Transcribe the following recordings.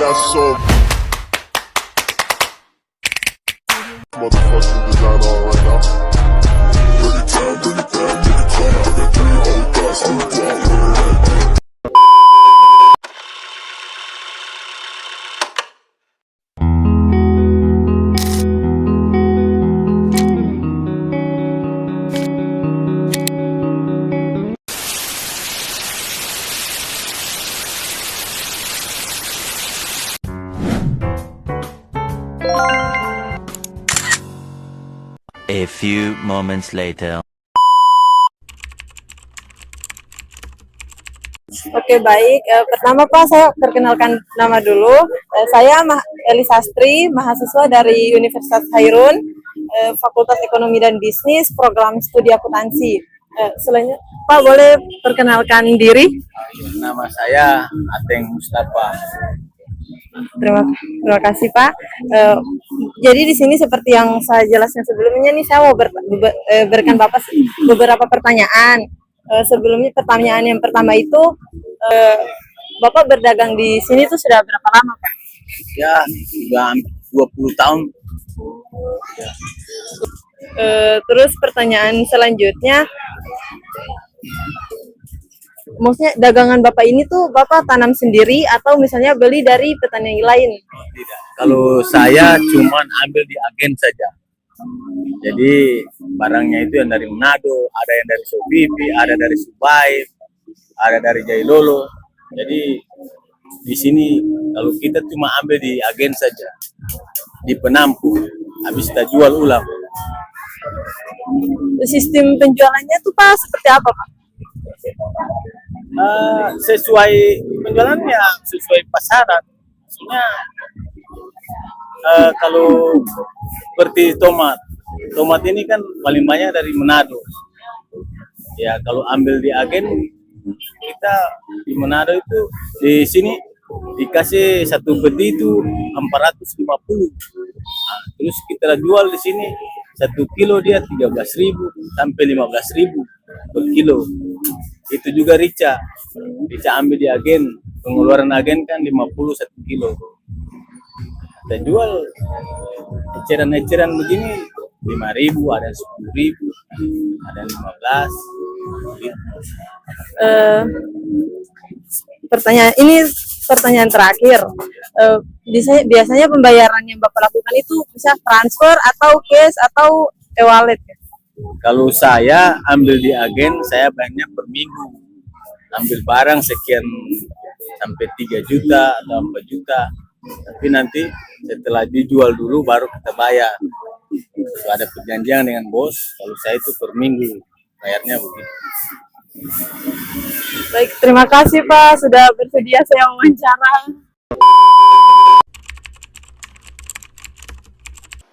got some motherfucking designer on right now. Bring it down, bring it down, bring it down. I got 3 old guys, I'm down. A few moments later. Oke, baik. Pertama Pak, saya perkenalkan nama dulu. Saya Eli Sastri, mahasiswa dari Universitas Hairun, Fakultas Ekonomi dan Bisnis, program studi akuntansi. Selanjutnya, Pak boleh perkenalkan diri? Nama saya Ateng Mustafa. Terima kasih Pak. Jadi di sini seperti yang saya jelaskan sebelumnya nih, saya mau berikan Bapak beberapa pertanyaan. Sebelumnya pertanyaan yang pertama itu, Bapak berdagang di sini tuh sudah berapa lama Pak? Ya, sudah 20 tahun. Terus pertanyaan selanjutnya, maksudnya dagangan Bapak ini tuh Bapak tanam sendiri atau misalnya beli dari petani lain? Tidak. Kalau saya cuman ambil di agen saja. Jadi barangnya itu yang dari Manado, ada yang dari Sobibi, ada dari Subaib, ada dari Jailolo. Jadi di sini kalau kita cuma ambil di agen saja, di penampung, habis kita jual ulang. Sistem penjualannya tuh Pak seperti apa Pak? Sesuai penjualannya, sesuai pasaran. Maksudnya kalau seperti tomat ini kan paling banyak dari Manado. Ya kalau ambil di agen, kita di Manado itu di sini dikasih satu peti itu 450. Nah, terus kita jual di sini 1 kilo dia 13.000 sampai 15.000 per kilo. Itu juga rica ambil di agen, pengeluaran agen kan 50 1 kilo. Kita jual eceran begini 5.000, ada 10.000, ada 15. Pertanyaan terakhir. Biasanya pembayaran yang Bapak lakukan itu bisa transfer atau cash atau e-wallet? Kalau saya ambil di agen, saya bayarnya per minggu. Ambil barang sekian sampai 3 juta atau 4 juta. Tapi nanti setelah dijual dulu baru kita bayar. Kalau ada perjanjian dengan bos, kalau saya itu per minggu bayarnya begitu. Baik, terima kasih Pak sudah bersedia saya wawancara.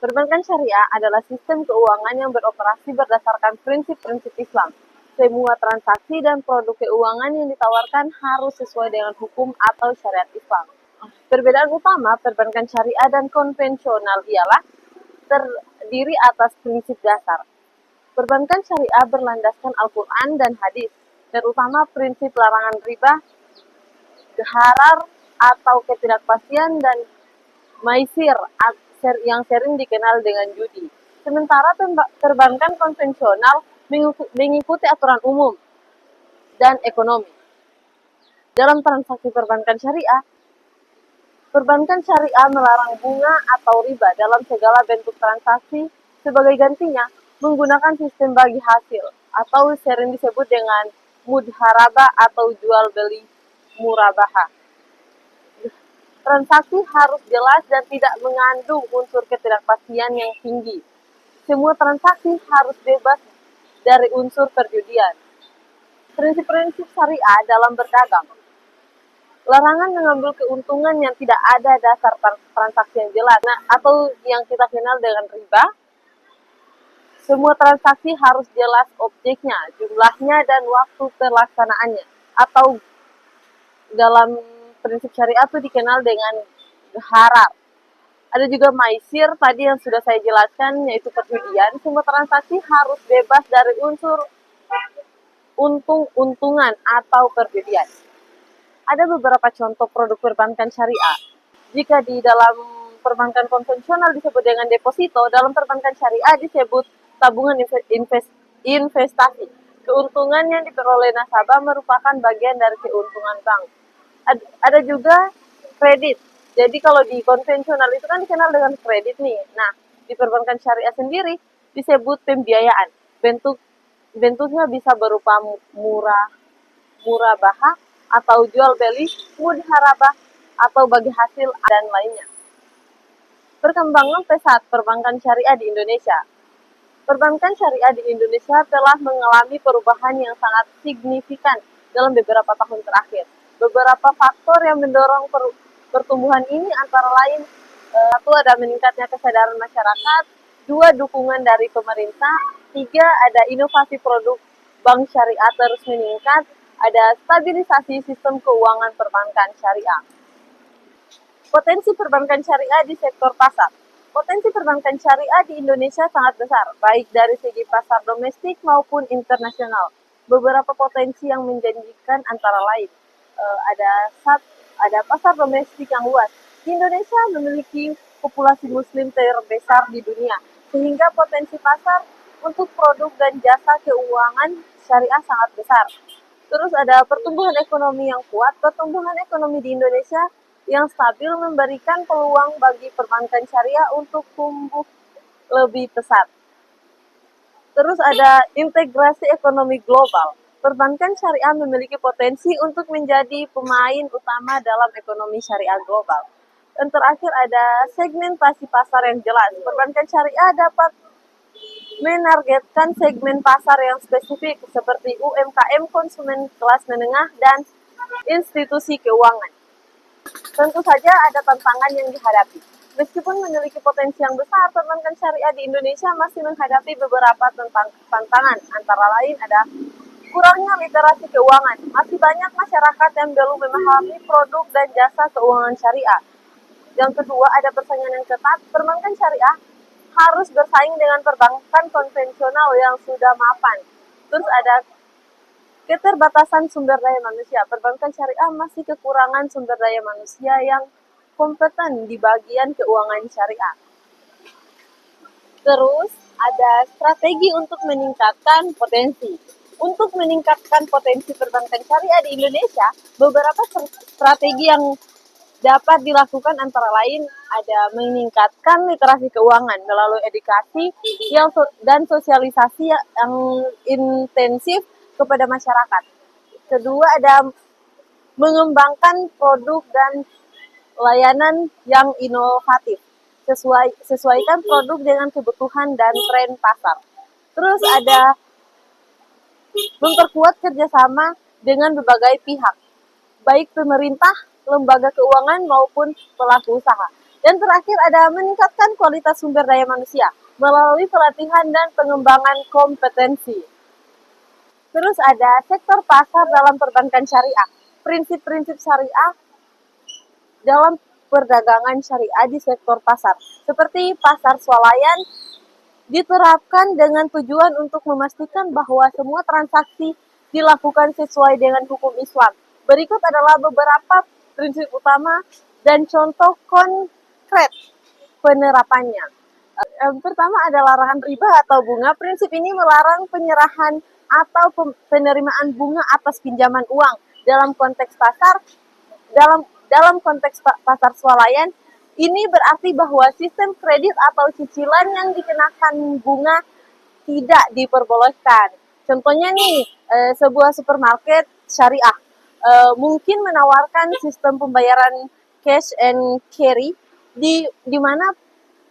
Perbankan syariah adalah sistem keuangan yang beroperasi berdasarkan prinsip-prinsip Islam. Semua transaksi dan produk keuangan yang ditawarkan harus sesuai dengan hukum atau syariat Islam. Perbedaan utama perbankan syariah dan konvensional ialah terdiri atas prinsip dasar. Perbankan syariah berlandaskan Al-Quran dan hadis, terutama prinsip larangan riba, gharar atau ketidakpastian, dan maisir yang sering dikenal dengan judi. Sementara perbankan konvensional mengikuti aturan umum dan ekonomi. Dalam transaksi perbankan syariah melarang bunga atau riba dalam segala bentuk transaksi. Sebagai gantinya, menggunakan sistem bagi hasil atau sering disebut dengan mudharabah atau jual beli murabaha. Transaksi harus jelas dan tidak mengandung unsur ketidakpastian yang tinggi. Semua transaksi harus bebas dari unsur perjudian. Prinsip-prinsip syariah dalam berdagang. Larangan mengambil keuntungan yang tidak ada dasar transaksi yang jelas, atau yang kita kenal dengan riba. Semua transaksi harus jelas objeknya, jumlahnya, dan waktu pelaksanaannya. Atau dalam prinsip syariah itu dikenal dengan gharar. Ada juga maisir, tadi yang sudah saya jelaskan, yaitu perjudian. Semua transaksi harus bebas dari unsur untung-untungan atau perjudian. Ada beberapa contoh produk perbankan syariah. Jika di dalam perbankan konvensional disebut dengan deposito, dalam perbankan syariah disebut tabungan investasi. Keuntungan yang diperoleh nasabah merupakan bagian dari keuntungan bank. Ada juga kredit. Jadi kalau di konvensional itu kan dikenal dengan kredit nih. Nah, di perbankan syariah sendiri disebut pembiayaan. Bentuknya bisa berupa murabahah atau jual beli, mudharabah atau bagi hasil dan lainnya. Perkembangan pesat perbankan syariah di Indonesia. Perbankan syariah di Indonesia telah mengalami perubahan yang sangat signifikan dalam beberapa tahun terakhir. Beberapa faktor yang mendorong pertumbuhan ini antara lain, satu ada meningkatnya kesadaran masyarakat, dua dukungan dari pemerintah, tiga ada inovasi produk bank syariah terus meningkat, ada stabilisasi sistem keuangan perbankan syariah. Potensi perbankan syariah di sektor pasar. Potensi perbankan syariah di Indonesia sangat besar, baik dari segi pasar domestik maupun internasional. Beberapa potensi yang menjanjikan antara lain, ada pasar domestik yang luas. Indonesia memiliki populasi muslim terbesar di dunia, sehingga potensi pasar untuk produk dan jasa keuangan syariah sangat besar. Terus ada pertumbuhan ekonomi yang kuat. Pertumbuhan ekonomi di Indonesia yang stabil memberikan peluang bagi perbankan syariah untuk tumbuh lebih pesat. Terus ada integrasi ekonomi global. Perbankan syariah memiliki potensi untuk menjadi pemain utama dalam ekonomi syariah global. Dan terakhir ada segmentasi pasar yang jelas. Perbankan syariah dapat menargetkan segmen pasar yang spesifik seperti UMKM, konsumen kelas menengah, dan institusi keuangan. Tentu saja ada tantangan yang dihadapi. Meskipun memiliki potensi yang besar, perbankan syariah di Indonesia masih menghadapi beberapa tantangan. Antara lain ada kurangnya literasi keuangan. Masih banyak masyarakat yang belum memahami produk dan jasa keuangan syariah. Yang kedua, ada persaingan yang ketat. Perbankan syariah harus bersaing dengan perbankan konvensional yang sudah mapan. Terus ada keterbatasan sumber daya manusia. Perbankan syariah masih kekurangan sumber daya manusia yang kompeten di bagian keuangan syariah. Terus ada strategi untuk meningkatkan potensi. Untuk meningkatkan potensi perbankan syariah di Indonesia, beberapa strategi yang dapat dilakukan antara lain ada meningkatkan literasi keuangan melalui edukasi dan sosialisasi yang intensif kepada masyarakat. Kedua ada mengembangkan produk dan layanan yang inovatif. Sesuaikan produk dengan kebutuhan dan tren pasar. Terus ada memperkuat kerjasama dengan berbagai pihak, baik pemerintah, lembaga keuangan maupun pelaku usaha. Dan terakhir ada meningkatkan kualitas sumber daya manusia melalui pelatihan dan pengembangan kompetensi. Terus ada sektor pasar dalam perbankan syariah. Prinsip-prinsip syariah dalam perdagangan syariah di sektor pasar. Seperti pasar swalayan diterapkan dengan tujuan untuk memastikan bahwa semua transaksi dilakukan sesuai dengan hukum Islam. Berikut adalah beberapa prinsip utama dan contoh konkret penerapannya. Yang pertama ada larangan riba atau bunga. Prinsip ini melarang penyerahan atau penerimaan bunga atas pinjaman uang dalam konteks pasar. Dalam konteks pasar swalayan, ini berarti bahwa sistem kredit atau cicilan yang dikenakan bunga tidak diperbolehkan. Contohnya nih, sebuah supermarket syariah mungkin menawarkan sistem pembayaran cash and carry di mana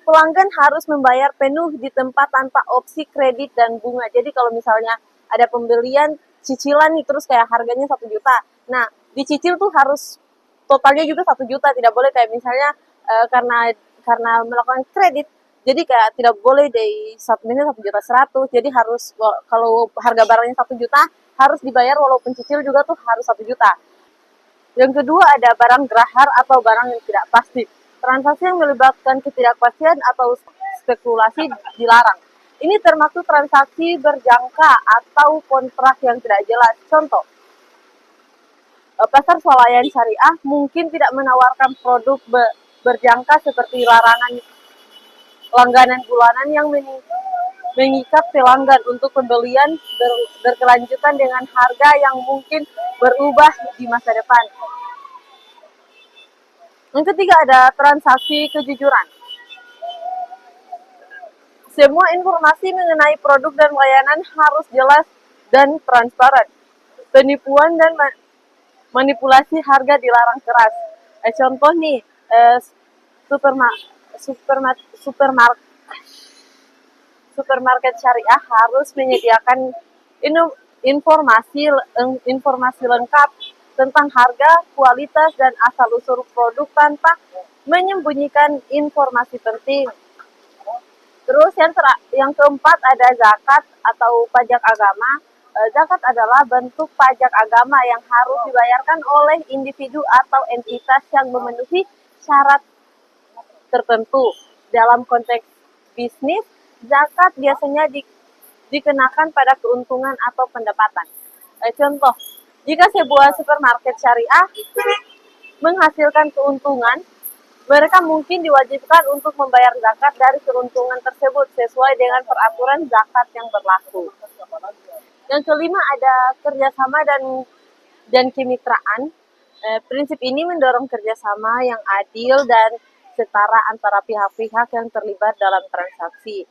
pelanggan harus membayar penuh di tempat tanpa opsi kredit dan bunga. Jadi kalau misalnya ada pembelian cicilan nih terus kayak harganya 1 juta. Nah, dicicil tuh harus totalnya juga 1 juta, tidak boleh kayak misalnya karena melakukan kredit, jadi kayak tidak boleh dari 1.100.000, jadi harus kalau harga barangnya 1 juta harus dibayar walaupun cicil juga tuh harus 1 juta. Yang kedua ada barang gerahar atau barang yang tidak pasti. Transaksi yang melibatkan ketidakpastian atau spekulasi dilarang. Ini termasuk transaksi berjangka atau kontrak yang tidak jelas. Contoh, pasar swalayan syariah mungkin tidak menawarkan produk berjangka seperti larangan langganan bulanan yang mengikat pelanggan untuk pembelian berkelanjutan dengan harga yang mungkin berubah di masa depan. Yang ketiga ada transaksi kejujuran. Semua informasi mengenai produk dan layanan harus jelas dan transparan. Penipuan dan manipulasi harga dilarang keras. Contoh nih, supermarket syariah harus menyediakan informasi lengkap tentang harga, kualitas, dan asal-usul produk tanpa menyembunyikan informasi penting. Terus yang keempat ada zakat atau pajak agama. Zakat adalah bentuk pajak agama yang harus dibayarkan oleh individu atau entitas yang memenuhi syarat tertentu. Dalam konteks bisnis, zakat biasanya dikenakan pada keuntungan atau pendapatan. Contoh, jika sebuah supermarket syariah menghasilkan keuntungan, mereka mungkin diwajibkan untuk membayar zakat dari keuntungan tersebut sesuai dengan peraturan zakat yang berlaku. Yang kelima ada kerjasama dan kemitraan. Prinsip ini mendorong kerjasama yang adil dan setara antara pihak-pihak yang terlibat dalam transaksi.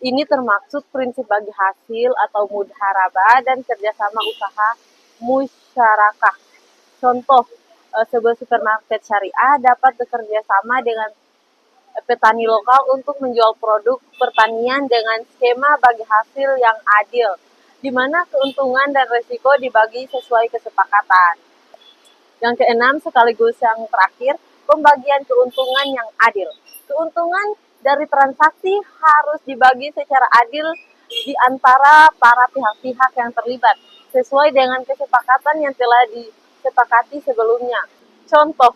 Ini termaksud prinsip bagi hasil atau mudharabah dan kerjasama usaha musyarakah. Contoh, sebuah supermarket syariah dapat bekerja sama dengan petani lokal untuk menjual produk pertanian dengan skema bagi hasil yang adil, di mana keuntungan dan risiko dibagi sesuai kesepakatan. Yang keenam sekaligus yang terakhir, pembagian keuntungan yang adil. Keuntungan dari transaksi harus dibagi secara adil di antara para pihak-pihak yang terlibat, sesuai dengan kesepakatan yang telah disepakati sebelumnya. Contoh,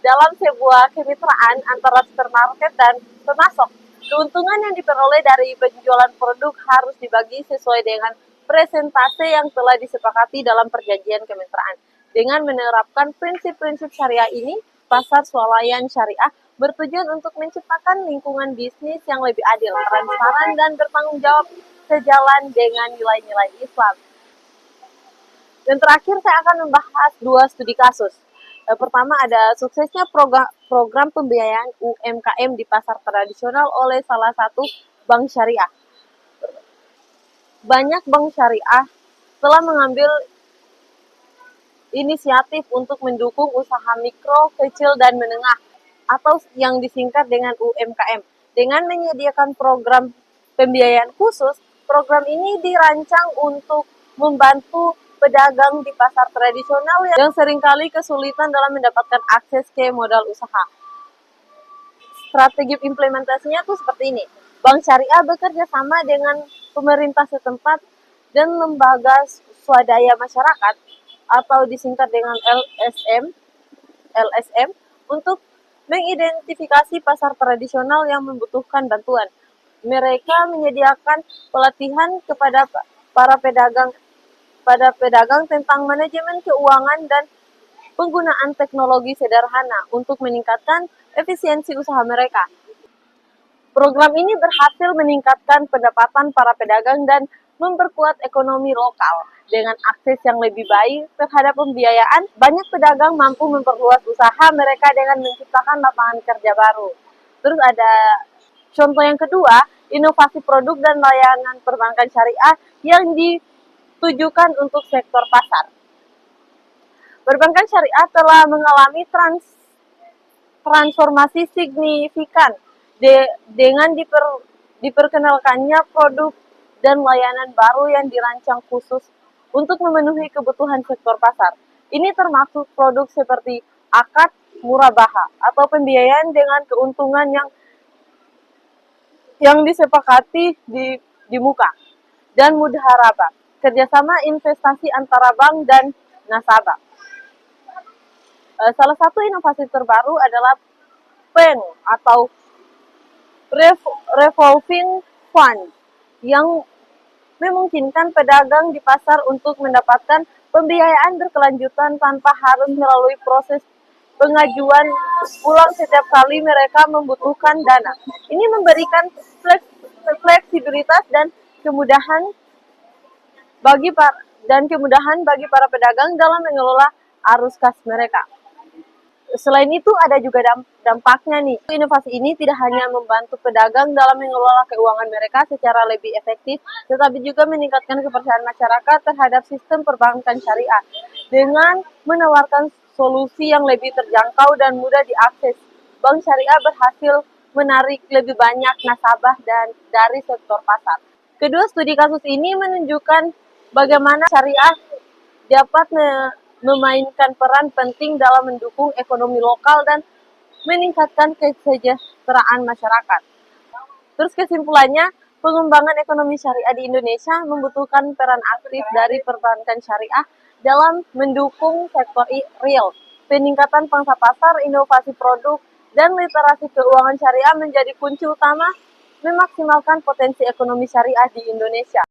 dalam sebuah kemitraan antara supermarket dan pemasok, keuntungan yang diperoleh dari penjualan produk harus dibagi sesuai dengan presentase yang telah disepakati dalam perjanjian kemitraan. Dengan menerapkan prinsip-prinsip syariah ini, pasar swalayan syariah bertujuan untuk menciptakan lingkungan bisnis yang lebih adil, transparan, dan bertanggung jawab sejalan dengan nilai-nilai Islam. Dan terakhir saya akan membahas 2 studi kasus. Pertama ada suksesnya program pembiayaan UMKM di pasar tradisional oleh salah satu bank syariah. Banyak bank syariah telah mengambil inisiatif untuk mendukung usaha mikro, kecil, dan menengah atau yang disingkat dengan UMKM. Dengan menyediakan program pembiayaan khusus, program ini dirancang untuk membantu pedagang di pasar tradisional yang seringkali kesulitan dalam mendapatkan akses ke modal usaha. Strategi implementasinya tuh seperti ini. Bank syariah bekerja sama dengan pemerintah setempat dan lembaga swadaya masyarakat atau disingkat dengan LSM untuk mengidentifikasi pasar tradisional yang membutuhkan bantuan. Mereka menyediakan pelatihan kepada para pedagang tentang manajemen keuangan dan penggunaan teknologi sederhana untuk meningkatkan efisiensi usaha mereka. Program ini berhasil meningkatkan pendapatan para pedagang dan memperkuat ekonomi lokal. Dengan akses yang lebih baik terhadap pembiayaan, banyak pedagang mampu memperluas usaha mereka dengan menciptakan lapangan kerja baru. Terus ada contoh yang kedua, inovasi produk dan layanan perbankan syariah yang ditujukan untuk sektor pasar. Perbankan syariah telah mengalami transformasi signifikan dengan diperkenalkannya produk dan layanan baru yang dirancang khusus untuk memenuhi kebutuhan sektor pasar. Ini termasuk produk seperti akad murabaha atau pembiayaan dengan keuntungan yang disepakati di muka, dan mudharabah, kerjasama investasi antara bank dan nasabah. Salah satu inovasi terbaru adalah PEN atau Revolving Fund yang memungkinkan pedagang di pasar untuk mendapatkan pembiayaan berkelanjutan tanpa harus melalui proses pengajuan ulang setiap kali mereka membutuhkan dana. Ini memberikan fleksibilitas dan kemudahan bagi para pedagang dalam mengelola arus kas mereka. Selain itu ada juga dampaknya nih. Inovasi ini tidak hanya membantu pedagang dalam mengelola keuangan mereka secara lebih efektif, tetapi juga meningkatkan kepercayaan masyarakat terhadap sistem perbankan syariah dengan menawarkan solusi yang lebih terjangkau dan mudah diakses. Bank syariah berhasil menarik lebih banyak nasabah dari sektor pasar. Kedua studi kasus ini menunjukkan bagaimana syariah dapat memainkan peran penting dalam mendukung ekonomi lokal dan meningkatkan kesejahteraan masyarakat. Terus kesimpulannya, pengembangan ekonomi syariah di Indonesia membutuhkan peran aktif dari perbankan syariah dalam mendukung sektor real. Peningkatan pangsa pasar, inovasi produk, dan literasi keuangan syariah menjadi kunci utama memaksimalkan potensi ekonomi syariah di Indonesia.